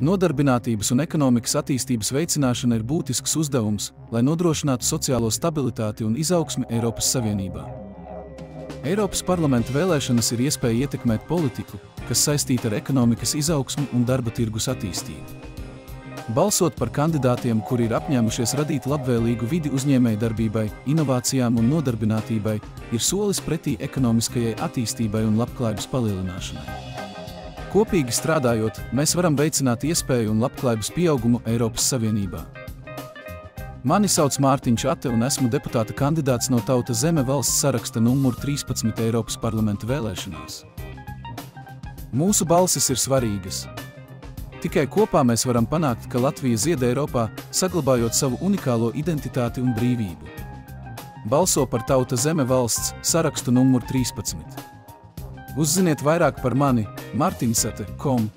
Nodarbinātības un ekonomikas attīstības veicināšana ir būtisks uzdevums, lai nodrošinātu sociālo stabilitāti un izaugsmi Eiropas Savienībā. Eiropas parlamenta vēlēšanas ir iespēja ietekmēt politiku, kas saistīta ar ekonomikas izaugsmi un darba tirgus attīstību. Balsot par kandidātiem, kuri ir apņēmušies radīt labvēlīgu vidi uzņēmējdarbībai, inovācijām un nodarbinātībai, ir solis pretī ekonomiskajai attīstībai un labklājības palielināšanai. Kopīgi strādājot, mēs varam veicināt iespēju un labklājības pieaugumu Eiropas Savienībā. Mani sauc Mārtiņš Ate un esmu deputāta kandidāts no Tauta Zeme valsts saraksta numur 13 Eiropas parlamenta vēlēšanās. Mūsu balsis ir svarīgas. Tikai kopā mēs varam panākt, ka Latvija zied Eiropā, saglabājot savu unikālo identitāti un brīvību. Balso par Tauta Zeme valsts sarakstu numur 13. Uzziniet vairāk par mani martinsate.com.